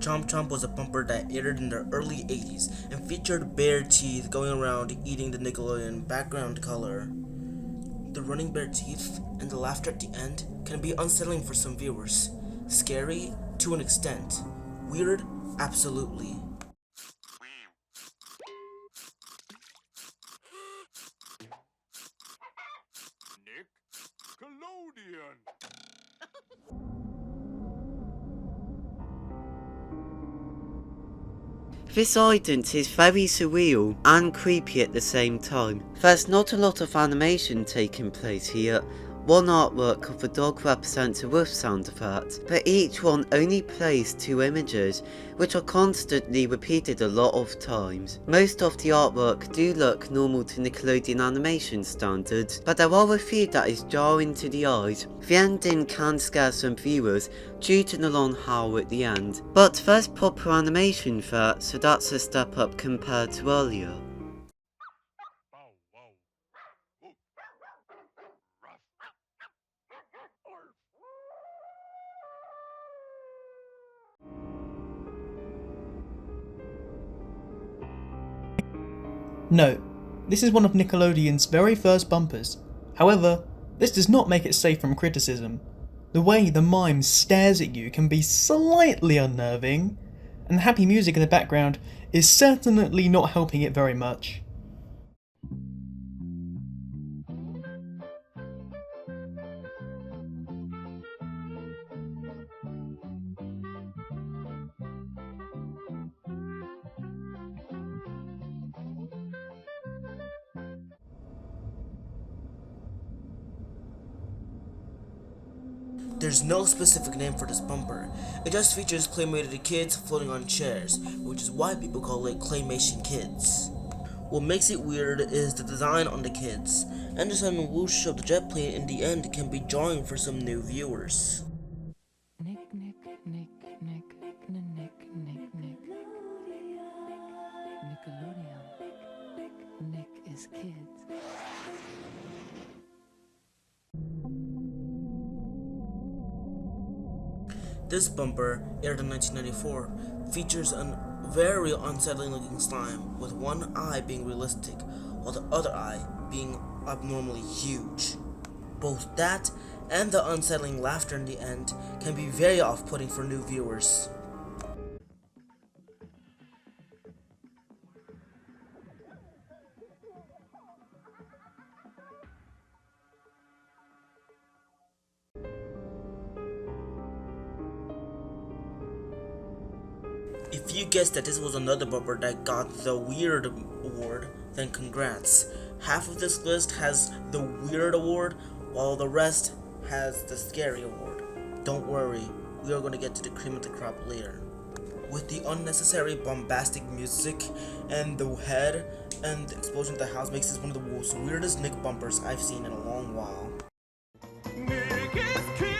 Chomp Chomp was a bumper that aired in the early 80s and featured bare teeth going around eating the Nickelodeon background color. The running bare teeth and the laughter at the end can be unsettling for some viewers. Scary to an extent. Weird? Absolutely. Nickelodeon. This island is very surreal and creepy at the same time. There's not a lot of animation taking place here. One artwork of a dog represents a woof sound effect, but each one only plays 2 images, which are constantly repeated a lot of times. Most of the artwork do look normal to Nickelodeon animation standards, but there are a few that is jarring to the eyes. The ending can scare some viewers due to the long howl at the end, but there's proper animation there, so that's a step up compared to earlier. Bow wow. Woof. Ruff. Orf. Note: this is one of Nickelodeon's very first bumpers. However, this does not make it safe from criticism. The way the mime stares at you can be slightly unnerving, and the happy music in the background is certainly not helping it very much. There's no specific name for this bumper. It just features claymated kids floating on chairs, which is why people call it Claymation Kids. What makes it weird is the design on the kids, and the sudden whoosh of the jet plane in the end can be jarring for some new viewers. Nick, Nick, Nick, Nick, Nick, Nick, Nick, Nick. Nickelodeon. Nick is kids. This bumper, aired in 1994, features a very unsettling looking slime, with one eye being realistic, while the other eye being abnormally huge. Both that and the unsettling laughter in the end can be very off-putting for new viewers. If you guessed that this was another bumper that got the Weird Award, then congrats. Half of this list has the Weird Award, while the rest has the Scary Award. Don't worry, we are going to get to the cream of the crop later. With the unnecessary bombastic music and the head and the explosion of the house makes this one of the most weirdest Nick bumpers I've seen in a long while. Nick is kids.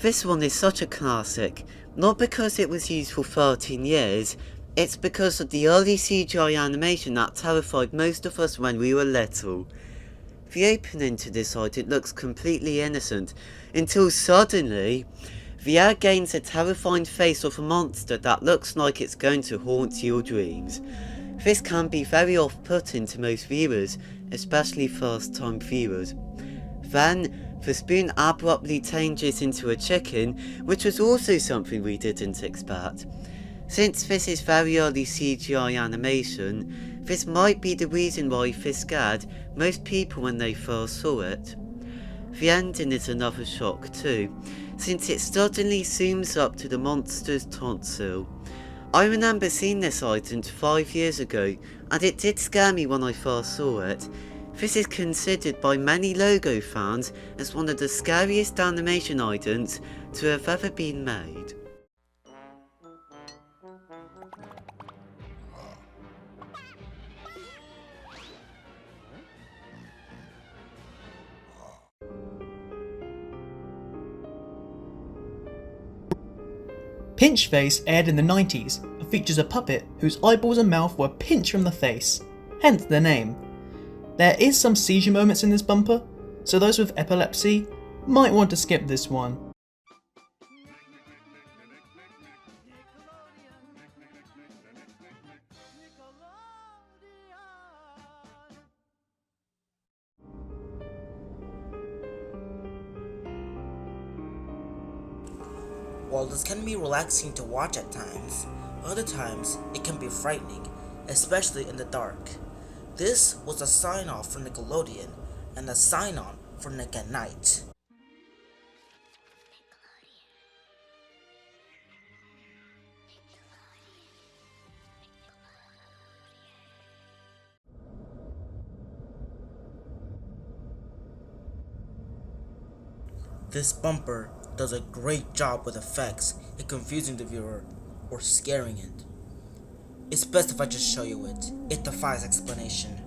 This one is such a classic, not because it was used for 13 years, it's because of the early CGI animation that terrified most of us when we were little. The opening to this item looks completely innocent, until suddenly, the air gains a terrifying face of a monster that looks like it's going to haunt your dreams. This can be very off-putting to most viewers, especially first-time viewers. Then, the spoon abruptly changes into a chicken, which was also something we didn't expect. Since this is very early CGI animation, this might be the reason why this scared most people when they first saw it. The ending is another shock too, since it suddenly zooms up to the monster's tonsil. I remember seeing this item 5 years ago, and it did scare me when I first saw it. This is considered by many Logo fans as one of the scariest animation items to have ever been made. Pinch Face aired in the 90s, a features a puppet whose eyeballs and mouth were pinched from the face, hence the name. There is some seizure moments in this bumper, so those with epilepsy might want to skip this one. While this can be relaxing to watch at times, other times it can be frightening, especially in the dark. This was a sign-off for Nickelodeon and a sign-on for Nick at Night. This bumper does a great job with effects in confusing the viewer or scaring it. It's best if I just show you it. It defies explanation.